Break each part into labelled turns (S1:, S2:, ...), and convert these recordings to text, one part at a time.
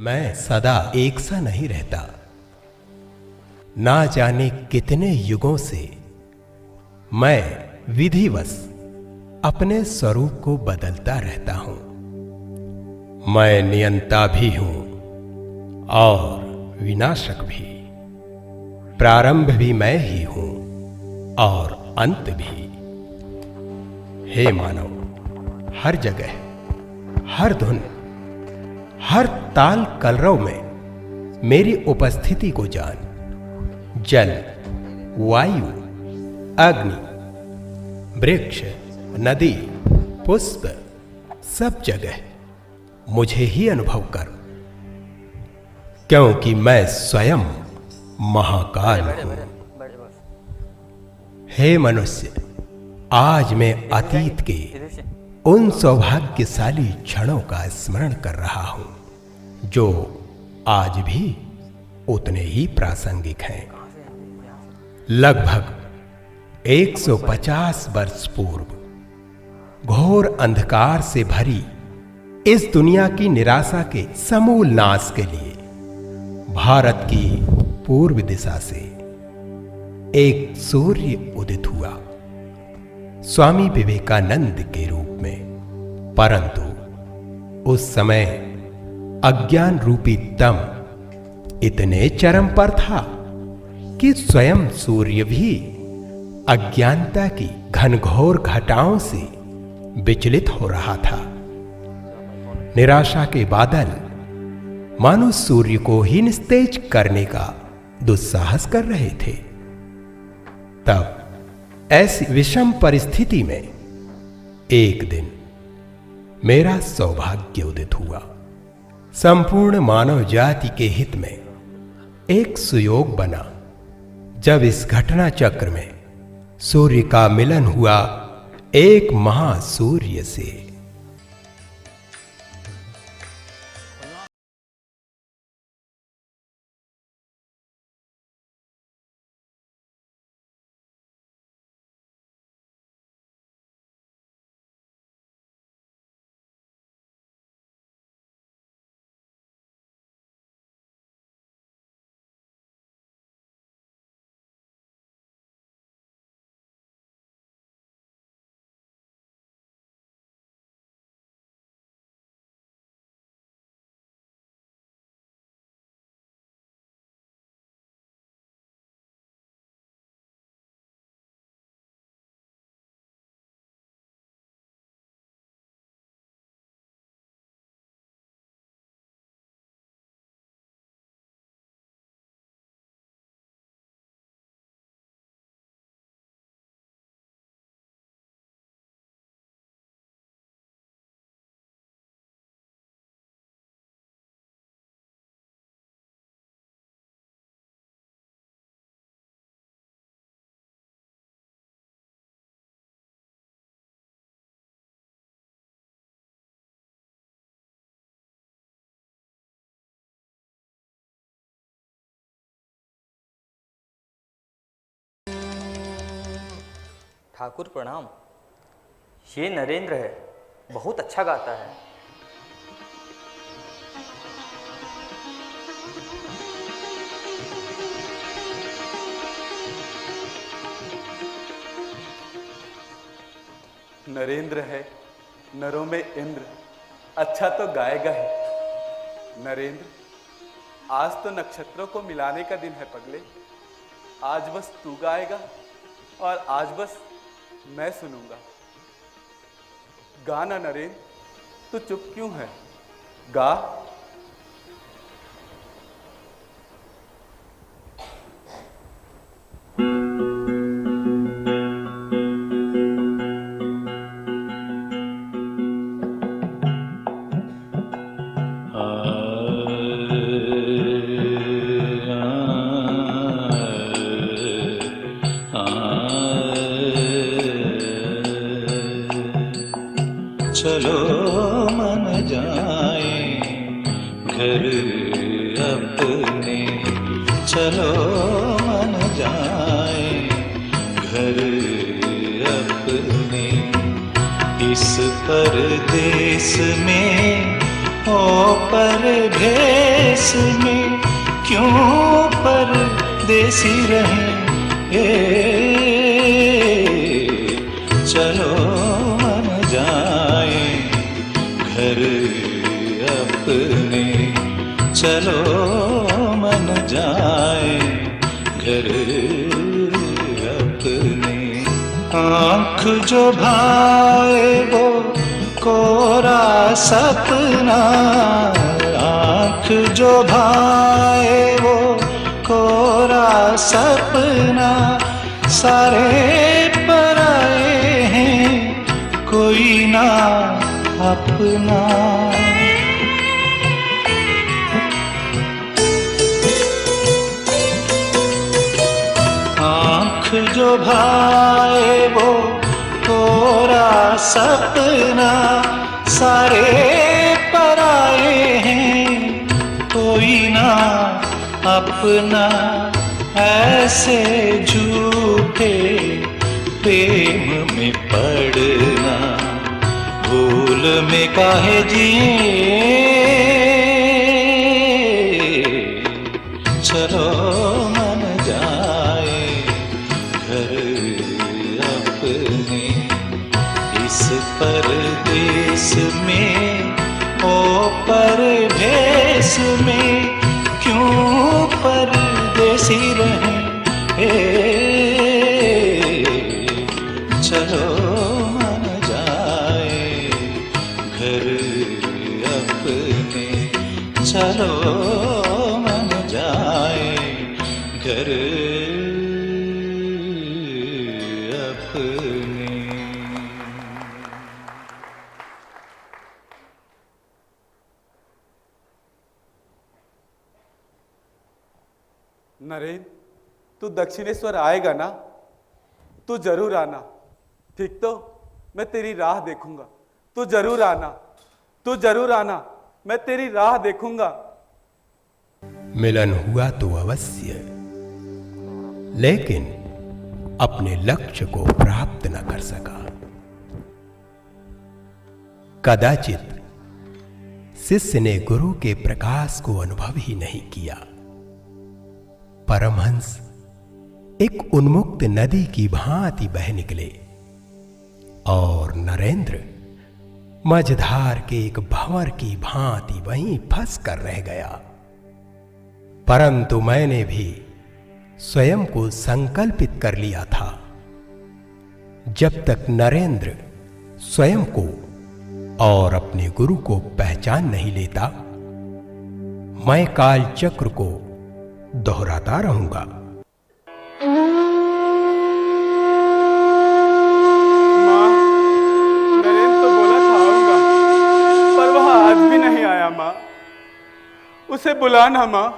S1: मैं सदा एक सा नहीं रहता। ना जाने कितने युगों से मैं विधिवश अपने स्वरूप को बदलता रहता हूं। मैं नियंता भी हूं और विनाशक भी। प्रारंभ भी मैं ही हूं और अंत भी। हे मानव, हर जगह, हर धुन, हर ताल कलरव में मेरी उपस्थिति को जान। जल, वायु, अग्नि, वृक्ष, नदी, पुष्प, सब जगह मुझे ही अनुभव कर, क्योंकि मैं स्वयं महाकाल हूं। हे मनुष्य, आज मैं अतीत के उन सौभाग्यशाली क्षणों का स्मरण कर रहा हूं जो आज भी उतने ही प्रासंगिक हैं। लगभग 150 वर्ष पूर्व घोर अंधकार से भरी इस दुनिया की निराशा के समूल नाश के लिए भारत की पूर्व दिशा से एक सूर्य उदित हुआ, स्वामी विवेकानंद के रूप में। परंतु उस समय अज्ञान रूपी दम इतने चरम पर था कि स्वयं सूर्य भी अज्ञानता की घनघोर घटाओं से विचलित हो रहा था। निराशा के बादल मानो सूर्य को ही निस्तेज करने का दुस्साहस कर रहे थे। तब ऐसी विषम परिस्थिति में एक दिन मेरा सौभाग्य उदित हुआ। संपूर्ण मानव जाति के हित में एक सुयोग बना जब इस घटना चक्र में सूर्य का मिलन हुआ एक महासूर्य से।
S2: ठाकुर प्रणाम। ये नरेंद्र है, बहुत अच्छा गाता है।
S3: नरेंद्र है, नरों में इंद्र, अच्छा तो गाएगा ही। नरेंद्र, आज तो नक्षत्रों को मिलाने का दिन है पगले। आज बस तू गाएगा और आज बस मैं सुनूंगा। गाना नरेंद्र, तू चुप क्यों है? गा।
S4: चलो मन जाए घर अपने, चलो मन जाए घर अपने। इस परदेस में ओ परदेस देश में क्यों परदेसी रहें। चलो मन जाए घर अपने, चलो मन जाए घर अपने। आँख जो भाए वो कोरा सपना, आँख जो भाए वो कोरा सपना, सारे पराए हैं कोई ना अपना। आँख जो भाए वो कोरा सपना, सारे पराए हैं कोई ना अपना। ऐसे झूठे प्रेम में पड़ना, भूल में काहे जिए। चलो मन जाए घर अपने, इस परदेस में ओ परदेस में क्यों परदेसी रहें। चलो मन जाए घर अपने, चलो मन जाए घर अपने।
S3: नरेन, तू दक्षिणेश्वर आएगा ना? तू जरूर आना, ठीक तो? मैं तेरी राह देखूंगा। तू जरूर आना, तू जरूर आना, मैं तेरी राह देखूंगा।
S1: मिलन हुआ तो अवश्य, लेकिन अपने लक्ष्य को प्राप्त न कर सका। कदाचित शिष्य ने गुरु के प्रकाश को अनुभव ही नहीं किया। परमहंस एक उन्मुक्त नदी की भांति बह निकले और नरेंद्र मझधार के एक भंवर की भांति वहीं फंस कर रह गया। परंतु मैंने भी स्वयं को संकल्पित कर लिया था, जब तक नरेंद्र स्वयं को और अपने गुरु को पहचान नहीं लेता, मैं काल चक्र को दोहराता रहूंगा।
S3: माँ, नरेंद्र तो बोला था आऊंगा, पर वह आज भी नहीं आया। माँ, उसे बुलाना। माँ,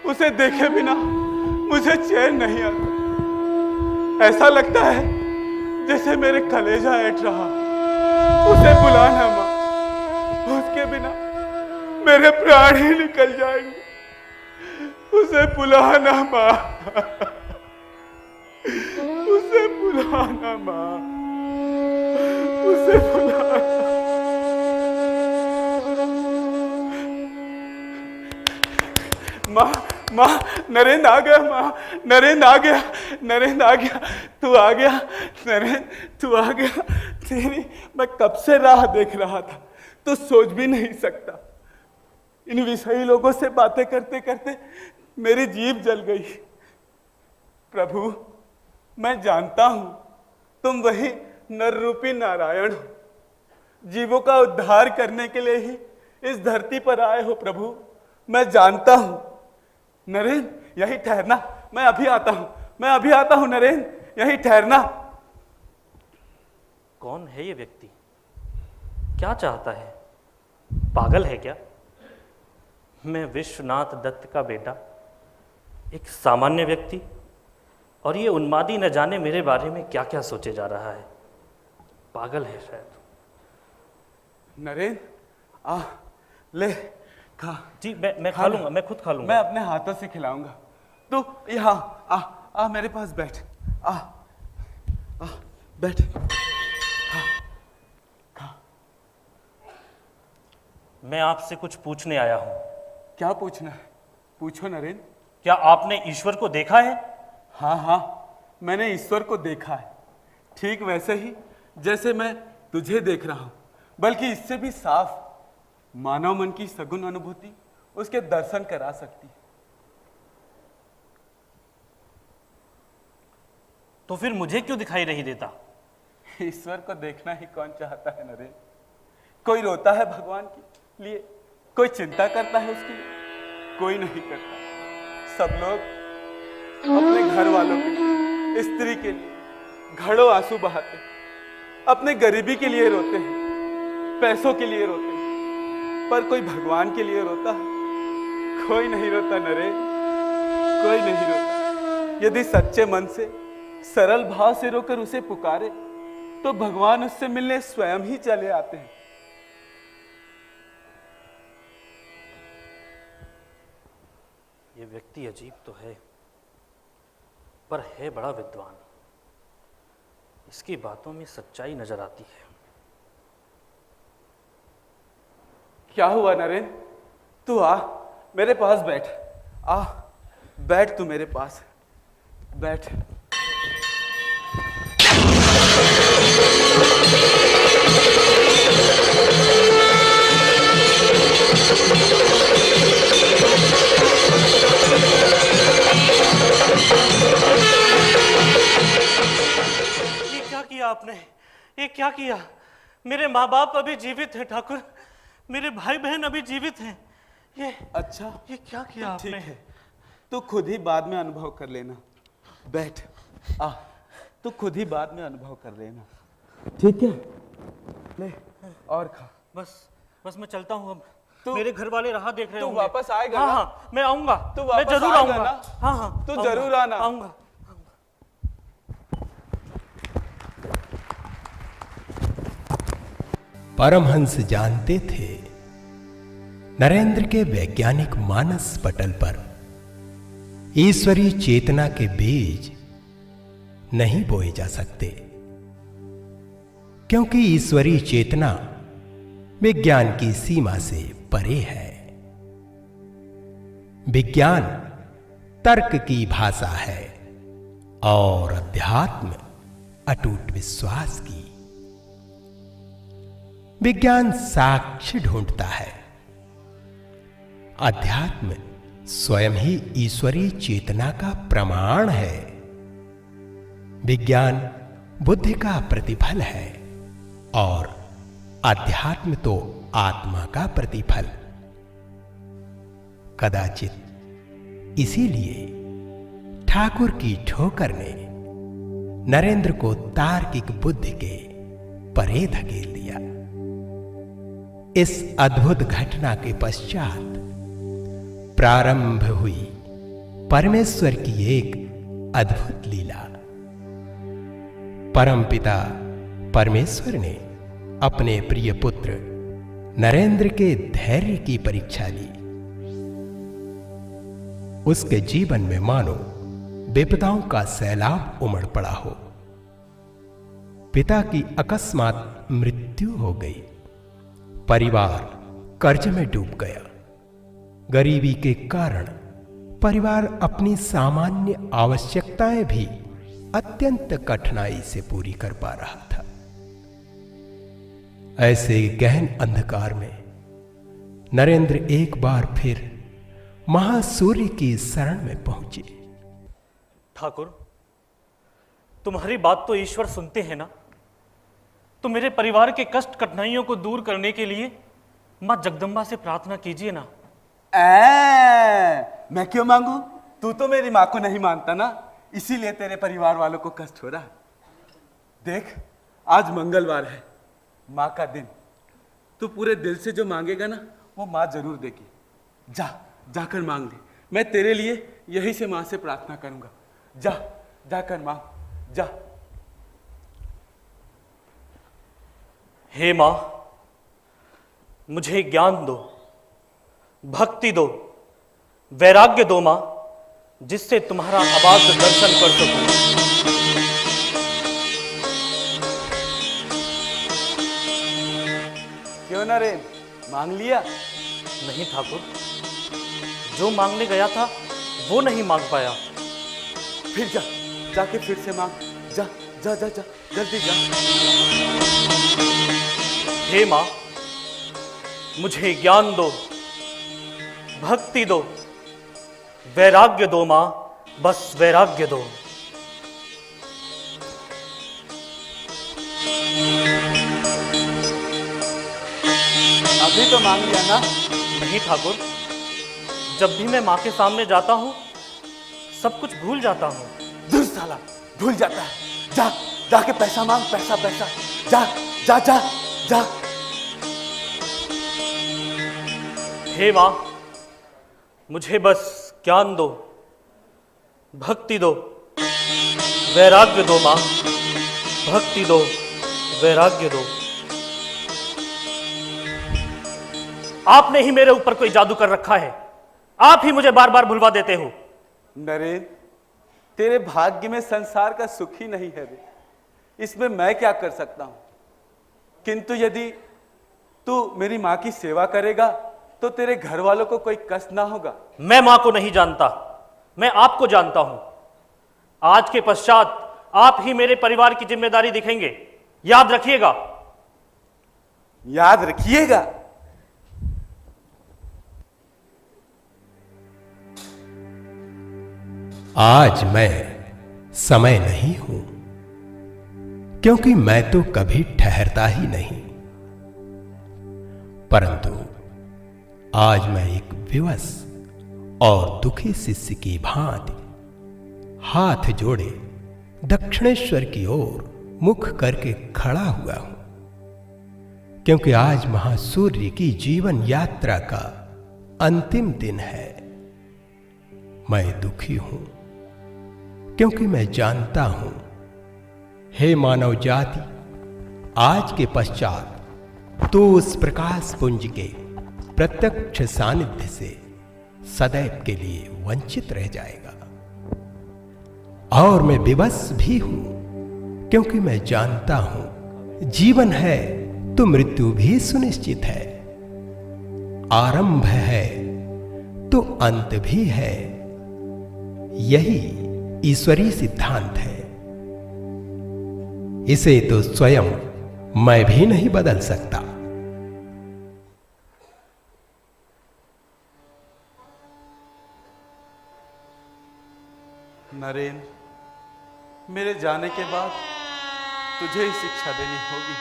S3: उसे देखे बिना मुझे चैन नहीं आता। ऐसा लगता है जैसे मेरे कलेजा ऐठ रहा। उसे बुलाना माँ, उसके बिना मेरे प्राण ही निकल जाएंगे। उसे बुलाना माँ, उसे बुलाना माँ, उसे बुलाना। माँ, माँ, नरेंद्र आ गया। माँ, नरेंद्र आ गया, नरेंद्र आ गया, तू आ गया, नरेंद्र तू आ गया। तेरी मैं कब से राह देख रहा था, तू सोच भी नहीं सकता। इन विषयी लोगों से बातें करते करते मेरी जीभ जल गई। प्रभु, मैं जानता हूं तुम वही नर रूपी नारायण हो। जीवों का उद्धार करने के लिए ही इस धरती पर आए हो। प्रभु, मैं जानता हूं। नरेंद्र, यही ठहरना, मैं अभी आता हूं, मैं अभी आता हूं। नरेंद्र, यही ठहरना।
S2: कौन है ये व्यक्ति? क्या चाहता है? पागल है क्या? मैं विश्वनाथ दत्त का बेटा, एक सामान्य व्यक्ति, और ये उन्मादी न जाने मेरे बारे में क्या क्या सोचे जा रहा है। पागल है शायद।
S3: नरेंद्र, आ ले खा।
S2: जी, मैं खा लूंगा, मैं खुद खा लूंगा।
S3: मैं अपने हाथों से खिलाऊंगा। तू यहाँ आ, आ मेरे पास बैठ। आ, आ बैठ, खा, खा।
S2: मैं आपसे कुछ पूछने आया हूं।
S3: क्या पूछना है? पूछो नरेंद्र।
S2: क्या आपने ईश्वर को देखा है?
S3: हाँ हाँ, मैंने ईश्वर को देखा है, ठीक वैसे ही जैसे मैं तुझे देख रहा हूं, बल्कि इससे भी साफ। मानव मन की सगुन अनुभूति उसके दर्शन करा सकती है।
S2: तो फिर मुझे क्यों दिखाई नहीं देता?
S3: ईश्वर को देखना ही कौन चाहता है नरेंद्र? कोई रोता है भगवान के लिए, कोई चिंता करता है उसके लिए, कोई नहीं करता। सब लोग अपने घर वालों के लिए, स्त्री के लिए घड़ों आंसू बहाते हैं, अपने गरीबी के लिए रोते हैं, पैसों के लिए रोते हैं, पर कोई भगवान के लिए रोता है? कोई नहीं रोता नरेंद्र, कोई नहीं रोता। यदि सच्चे मन से, सरल भाव से रोकर उसे पुकारे तो भगवान उससे मिलने स्वयं ही चले आते हैं।
S2: ये व्यक्ति अजीब तो है, पर है बड़ा विद्वान। इसकी बातों में सच्चाई नजर आती है।
S3: क्या हुआ नरेंद्र? तू आ, मेरे पास बैठ। आ, बैठ तू मेरे पास, बैठ।
S2: ये क्या किया आपने? ये क्या किया? मेरे माँ बाप अभी जीवित हैं ठाकुर, मेरे भाई बहन अभी जीवित हैं। ये
S3: अच्छा,
S2: ये क्या किया आपने?
S3: ठीक है, तू खुद ही बाद में अनुभव कर लेना। बैठ, आ, तू खुद ही बाद में अनुभव कर लेना, ठीक है? ले और खा।
S2: बस मैं चलता हूँ अब। मेरे घर वाले राह देख रहे
S3: तू
S2: होंगे।
S3: वापस आएगा
S2: हाँ
S3: ना?
S2: हाँ, मैं आऊंगा।
S3: तू
S2: मैं
S3: वापस
S2: जरूर
S3: आएगा
S2: आऊंगा।
S3: ना?
S2: हाँ हाँ,
S3: तू
S2: आऊंगा,
S3: जरूर आना।
S2: आऊंगा।
S1: परमहंस जानते थे नरेंद्र के वैज्ञानिक मानस पटल पर ईश्वरीय चेतना के बीज नहीं बोए जा सकते, क्योंकि ईश्वरीय चेतना विज्ञान की सीमा से परे है। विज्ञान तर्क की भाषा है और अध्यात्म अटूट विश्वास की। विज्ञान साक्ष्य ढूंढता है, अध्यात्म स्वयं ही ईश्वरीय चेतना का प्रमाण है। विज्ञान बुद्धि का प्रतिफल है और अध्यात्म तो आत्मा का प्रतिफल। कदाचित इसीलिए ठाकुर की ठोकर ने नरेंद्र को तार्किक बुद्धि के परे धकेल दिया। इस अद्भुत घटना के पश्चात प्रारंभ हुई परमेश्वर की एक अद्भुत लीला। परमपिता परमेश्वर ने अपने प्रिय पुत्र नरेंद्र के धैर्य की परीक्षा ली। उसके जीवन में मानो विपदाओं का सैलाब उमड़ पड़ा हो। पिता की अकस्मात मृत्यु हो गई, परिवार कर्ज में डूब गया। गरीबी के कारण परिवार अपनी सामान्य आवश्यकताएं भी अत्यंत कठिनाई से पूरी कर पा रहा था। ऐसे गहन अंधकार में नरेंद्र एक बार फिर महासूर्य की शरण में पहुंचे।
S2: ठाकुर, तुम्हारी बात तो ईश्वर सुनते हैं ना? तो मेरे परिवार के कष्ट कठिनाइयों को दूर करने के लिए मां जगदम्बा से प्रार्थना कीजिए ना।
S3: मैं क्यों मांगू? तू तो मेरी मां को नहीं मानता ना, इसीलिए तेरे परिवार वालों को कष्ट हो रहा है। देख, आज मंगलवार है, मां का दिन। तू पूरे दिल से जो मांगेगा ना, वो मां जरूर देगी। जा, जाकर मांग ले। मैं तेरे लिए यही से मां से प्रार्थना करूंगा। जा, जाकर मांग, जा।
S2: हे मां, मुझे ज्ञान दो, भक्ति दो, वैराग्य दो मां, जिससे तुम्हारा आवाज दर्शन कर सकूं।
S3: क्यों नरेंद्र, मांग लिया?
S2: नहीं ठाकुर, जो मांगने गया था वो नहीं मांग पाया।
S3: फिर जा, जाके फिर से मांग। जा जा जा जा, जल्दी जा।
S2: हे माँ, मुझे ज्ञान दो, भक्ति दो, वैराग्य दो माँ, बस वैराग्य दो।
S3: अभी तो मांग लिया ना?
S2: नहीं ठाकुर, जब भी मैं माँ के सामने जाता हूँ सब कुछ भूल जाता हूँ।
S3: दूर साला, भूल जाता है। जा, जाके पैसा मांग, पैसा पैसा। जा जा जा जा।
S2: हे माँ, मुझे बस ज्ञान दो, भक्ति दो, वैराग्य दो माँ, भक्ति दो, वैराग्य दो। आपने ही मेरे ऊपर कोई जादू कर रखा है, आप ही मुझे बार बार भुलवा देते हो।
S3: नरेंद्र, तेरे भाग्य में संसार का सुख ही नहीं है रे, इसमें मैं क्या कर सकता हूं। किंतु यदि तू मेरी माँ की सेवा करेगा तो तेरे घर वालों को कोई कष्ट ना होगा।
S2: मैं माँ को नहीं जानता, मैं आपको जानता हूं। आज के पश्चात आप ही मेरे परिवार की जिम्मेदारी दिखेंगे, याद रखिएगा।
S3: याद रखिएगा?
S1: आज मैं समय नहीं हूं, क्योंकि मैं तो कभी ठहरता ही नहीं। परंतु आज मैं एक विवश और दुखी शिष्य की भांति हाथ जोड़े दक्षिणेश्वर की ओर मुख करके खड़ा हुआ हूं, क्योंकि आज महासूर्य की जीवन यात्रा का अंतिम दिन है। मैं दुखी हूं, क्योंकि मैं जानता हूं, हे मानव जाति, आज के पश्चात तो उस प्रकाश पुंज के प्रत्यक्ष सानिध्य से सदैव के लिए वंचित रह जाएगा। और मैं विवश भी हूं, क्योंकि मैं जानता हूं, जीवन है तो मृत्यु भी सुनिश्चित है, आरंभ है तो अंत भी है। यही ईश्वरीय सिद्धांत है, इसे तो स्वयं मैं भी नहीं बदल सकता।
S3: नरेंद्र, मेरे जाने के बाद तुझे ही शिक्षा देनी होगी।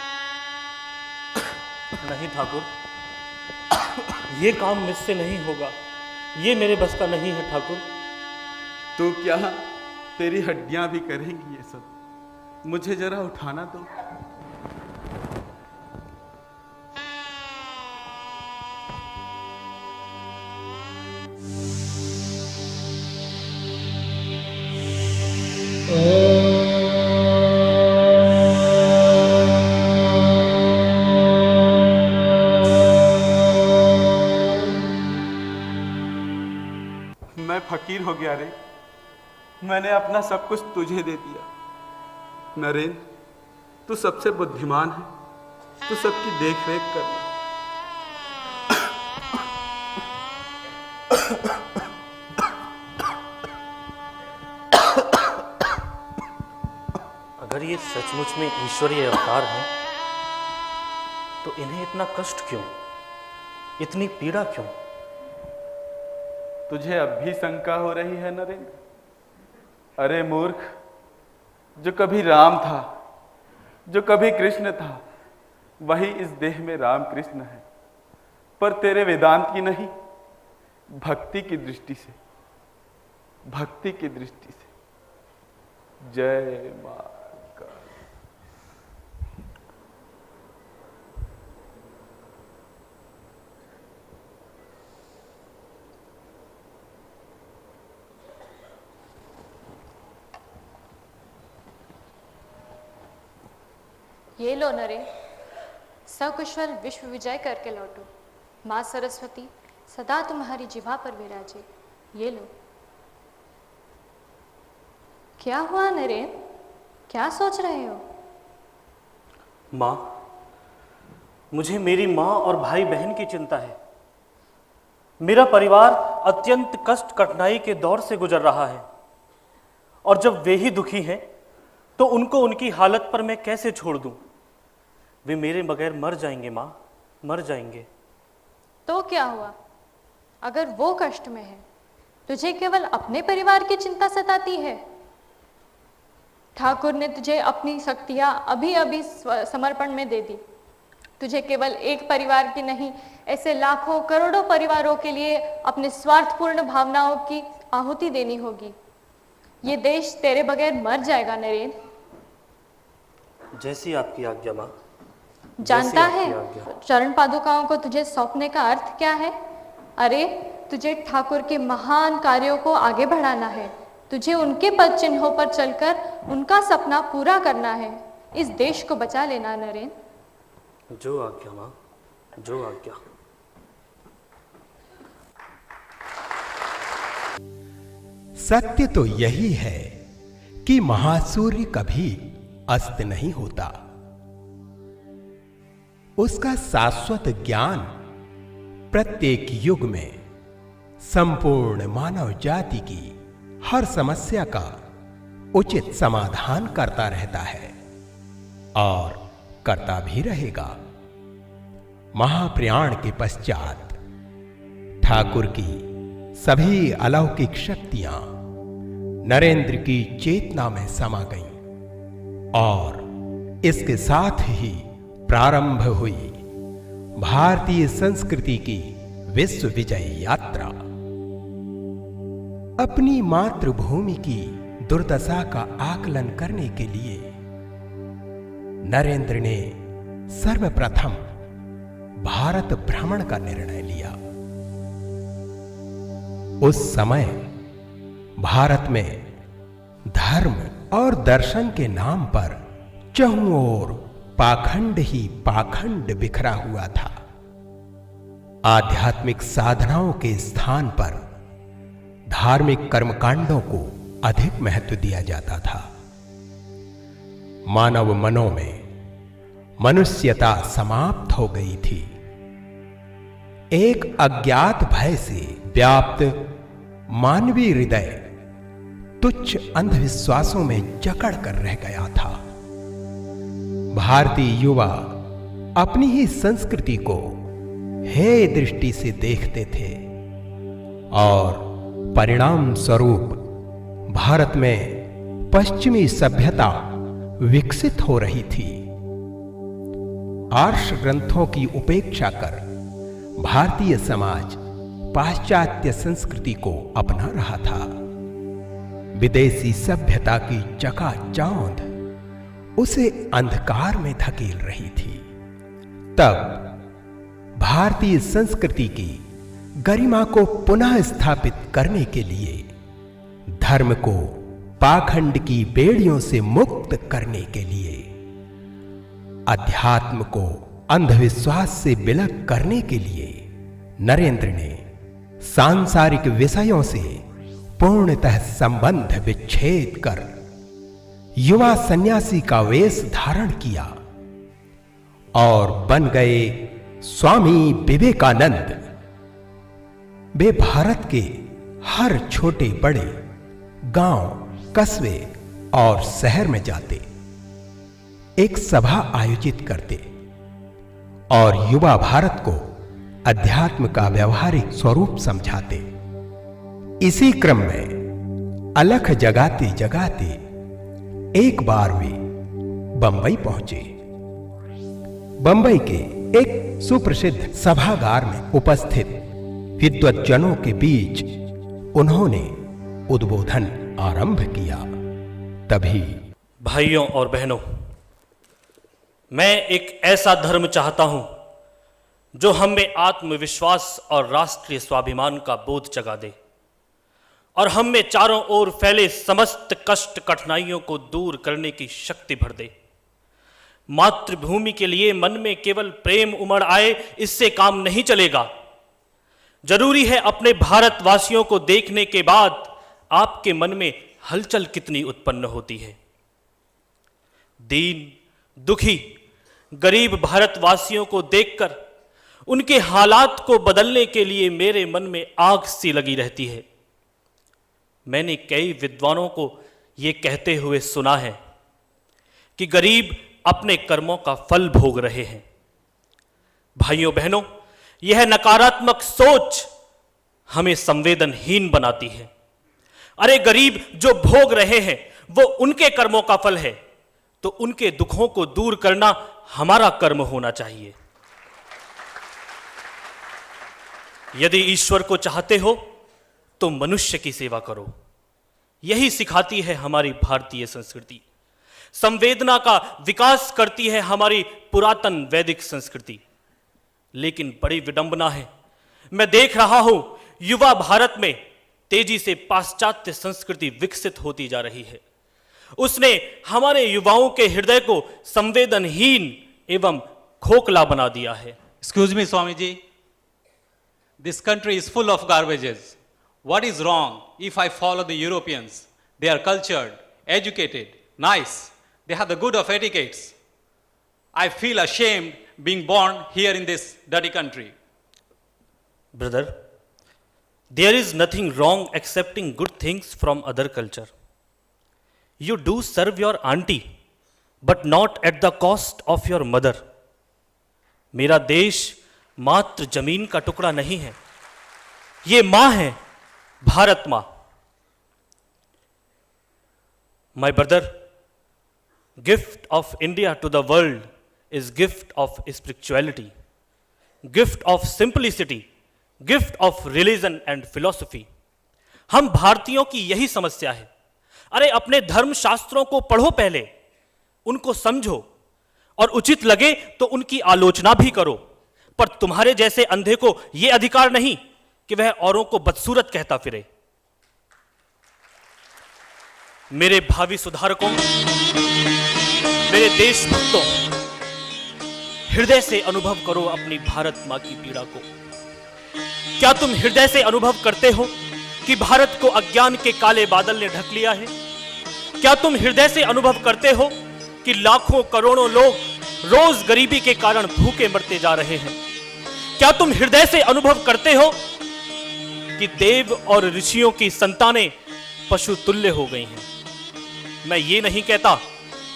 S2: नहीं ठाकुर, ये काम मुझसे नहीं होगा, ये मेरे बस का नहीं है ठाकुर।
S3: तू क्या, तेरी हड्डियां भी करेंगी ये सब। मुझे जरा उठाना दो। मैं फकीर हो गया रे, मैंने अपना सब कुछ तुझे दे दिया। नरेंद्र, तू सबसे बुद्धिमान है, तू सबकी देख रेख करना।
S2: अगर ये सचमुच में ईश्वरीय अवतार हैं, तो इन्हें इतना कष्ट क्यों, इतनी पीड़ा क्यों?
S3: तुझे अब भी शंका हो रही है नरेंद्र? अरे मूर्ख, जो कभी राम था, जो कभी कृष्ण था, वही इस देह में राम कृष्ण है, पर तेरे वेदांत की नहीं, भक्ति की दृष्टि से, भक्ति की दृष्टि से। जय मां।
S5: ये लो नरेंद्र, सकुशल विश्व विजय करके लौटो। माँ सरस्वती सदा तुम्हारी जिह्वा पर विराजे। ये लो। क्या हुआ नरेंद्र, क्या सोच रहे हो?
S2: माँ, मुझे मेरी माँ और भाई बहन की चिंता है। मेरा परिवार अत्यंत कष्ट कठिनाई के दौर से गुजर रहा है, और जब वे ही दुखी हैं तो उनको उनकी हालत पर मैं कैसे छोड़ दूं? वे मेरे बगैर मर जाएंगे माँ, मर जाएंगे।
S5: तो क्या हुआ? अगर वो कष्ट में है, तुझे केवल अपने परिवार की चिंता सताती है? ठाकुर ने तुझे अपनी शक्तियां अभी अभी समर्पण में दे दी। तुझे केवल एक परिवार की नहीं, ऐसे लाखों करोड़ों परिवारों के लिए अपने स्वार्थपूर्ण भावनाओं की आहुति देनी होगी। ये देश तेरे बगैर मर जाएगा नरेंद्र।
S2: जैसी आपकी आज्ञा माँ।
S5: जानता है
S2: जैसी आपकी आज्ञा।
S5: चरण पादुकाओं को तुझे सौंपने का अर्थ क्या है? अरे, तुझे ठाकुर के महान कार्यों को आगे बढ़ाना है। तुझे उनके पद चिन्हों पर चलकर उनका सपना पूरा करना है। इस देश को बचा लेना नरेंद्र।
S2: जो आज्ञा माँ, जो आज्ञा।
S1: सत्य तो यही है कि महासूर्य कभी अस्त नहीं होता। उसका शाश्वत ज्ञान प्रत्येक युग में संपूर्ण मानव जाति की हर समस्या का उचित समाधान करता रहता है और करता भी रहेगा। महाप्रयाण के पश्चात ठाकुर की सभी अलौकिक शक्तियां नरेंद्र की चेतना में समा गईं और इसके साथ ही प्रारंभ हुई भारतीय संस्कृति की विश्व विजय यात्रा। अपनी मातृभूमि की दुर्दशा का आकलन करने के लिए नरेंद्र ने सर्वप्रथम भारत भ्रमण का निर्णय लिया। उस समय भारत में धर्म और दर्शन के नाम पर चहुं ओर पाखंड ही पाखंड बिखरा हुआ था। आध्यात्मिक साधनाओं के स्थान पर धार्मिक कर्मकांडों को अधिक महत्व दिया जाता था। मानव मनों में मनुष्यता समाप्त हो गई थी। एक अज्ञात भय से व्याप्त मानवीय हृदय तुच्छ अंधविश्वासों में जकड़ कर रह गया था। भारतीय युवा अपनी ही संस्कृति को हेय दृष्टि से देखते थे और परिणाम स्वरूप भारत में पश्चिमी सभ्यता विकसित हो रही थी। आर्ष ग्रंथों की उपेक्षा कर भारतीय समाज पाश्चात्य संस्कृति को अपना रहा था। विदेशी सभ्यता की चकाचौंध उसे अंधकार में धकेल रही थी। तब भारतीय संस्कृति की गरिमा को पुनः स्थापित करने के लिए, धर्म को पाखंड की बेड़ियों से मुक्त करने के लिए, अध्यात्म को अंधविश्वास से विलग करने के लिए नरेंद्र ने सांसारिक विषयों से पूर्णतः संबंध विच्छेद कर युवा सन्यासी का वेश धारण किया और बन गए स्वामी विवेकानंद। वे भारत के हर छोटे बड़े गांव, कस्बे और शहर में जाते, एक सभा आयोजित करते और युवा भारत को अध्यात्म का व्यवहारिक स्वरूप समझाते। इसी क्रम में अलख जगाते जगाते एक बार वे बंबई पहुंचे। बंबई के एक सुप्रसिद्ध सभागार में उपस्थित विद्वज्जनों के बीच उन्होंने उद्बोधन आरंभ किया। तभी
S2: भाइयों और बहनों, मैं एक ऐसा धर्म चाहता हूं जो हम में आत्मविश्वास और राष्ट्रीय स्वाभिमान का बोध जगा दे और हम में चारों ओर फैले समस्त कष्ट कठिनाइयों को दूर करने की शक्ति भर दे। मातृभूमि के लिए मन में केवल प्रेम उमड़ आए, इससे काम नहीं चलेगा। जरूरी है अपने भारतवासियों को देखने के बाद आपके मन में हलचल कितनी उत्पन्न होती है। दीन, दुखी, गरीब भारतवासियों को देखकर उनके हालात को बदलने के लिए मेरे मन में आग सी लगी रहती है। मैंने कई विद्वानों को यह कहते हुए सुना है कि गरीब अपने कर्मों का फल भोग रहे हैं। भाइयों बहनों, यह नकारात्मक सोच हमें संवेदनहीन बनाती है। अरे गरीब जो भोग रहे हैं वो उनके कर्मों का फल है, तो उनके दुखों को दूर करना हमारा कर्म होना चाहिए। यदि ईश्वर को चाहते हो तो मनुष्य की सेवा करो, यही सिखाती है हमारी भारतीय संस्कृति। संवेदना का विकास करती है हमारी पुरातन वैदिक संस्कृति। लेकिन बड़ी विडंबना है, मैं देख रहा हूं युवा भारत में तेजी से पाश्चात्य संस्कृति विकसित होती जा रही है। उसने हमारे युवाओं के हृदय को संवेदनहीन एवं खोखला बना दिया है।
S6: Excuse me, Swamiji. This country is full of garbages. What is wrong if I follow the Europeans? They are cultured, educated, nice. They have the good of etiquettes. I feel ashamed being born here in this dirty country.
S2: Brother, there is nothing wrong accepting good things from other culture. You do serve your auntie, but not at the cost of your mother. मेरा देश मात्र जमीन का टुकड़ा नहीं है, ये मां है, भारत मां। My brother, gift of India to the world is gift of spirituality, gift of simplicity, gift of religion and philosophy. हम भारतीयों की यही समस्या है। अरे अपने धर्म शास्त्रों को पढ़ो पहले, उनको समझो और उचित लगे तो उनकी आलोचना भी करो, पर तुम्हारे जैसे अंधे को यह अधिकार नहीं कि वह औरों को बदसूरत कहता फिरे। मेरे भावी सुधारकों, मेरे देशभक्तों, हृदय से अनुभव करो अपनी भारत मां की पीड़ा को। क्या तुम हृदय से अनुभव करते हो कि भारत को अज्ञान के काले बादल ने ढक लिया है? क्या तुम हृदय से अनुभव करते हो कि लाखों करोड़ों लोग रोज गरीबी के कारण भूखे मरते जा रहे हैं? क्या तुम हृदय से अनुभव करते हो कि देव और ऋषियों की संतानें पशु तुल्य हो गई हैं? मैं ये नहीं कहता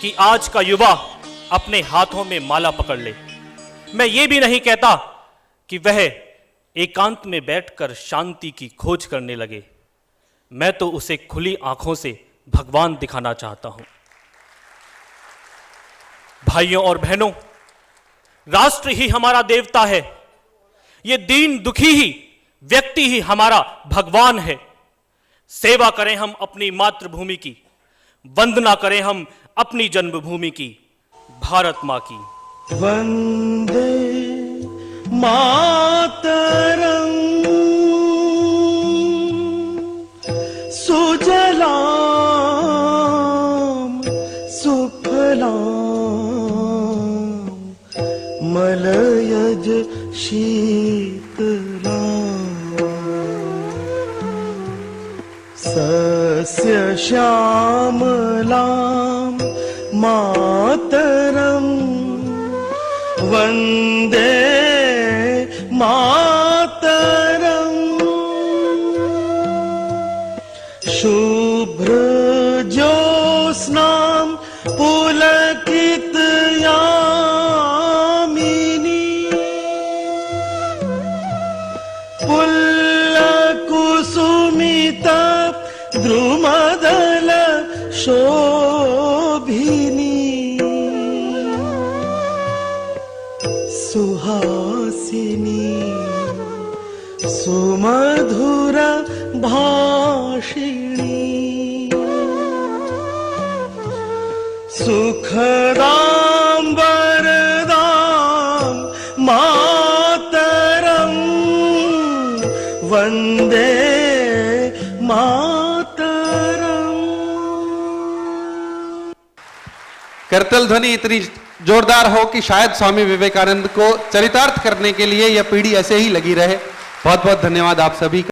S2: कि आज का युवा अपने हाथों में माला पकड़ ले। मैं ये भी नहीं कहता कि वह एकांत में बैठकर शांति की खोज करने लगे। मैं तो उसे खुली आंखों से भगवान दिखाना चाहता हूं। भाइयों और बहनों, राष्ट्र ही हमारा देवता है। ये दीन दुखी ही व्यक्ति ही हमारा भगवान है। सेवा करें हम अपनी मातृभूमि की, वंदना करें हम अपनी जन्मभूमि की, भारत मां की।
S7: वंदे मातरम सुजलाम सुफलाम मलयज शीतलाम सस्य श्यामलाम मातरम वंदे मातरम शुभ्र ज्योत्स्नां पुलकित यामिनी पुल्लकुसुमित द्रुमदल शोभिनी सुहासिनी सुमधुर भाषिणी सुखदां वरदां मातरं वन्दे मातरम्।
S8: करतल ध्वनि इतनी जोरदार हो कि शायद स्वामी विवेकानंद को चरितार्थ करने के लिए यह पीढ़ी ऐसे ही लगी रहे। बहुत बहुत धन्यवाद आप सभी का।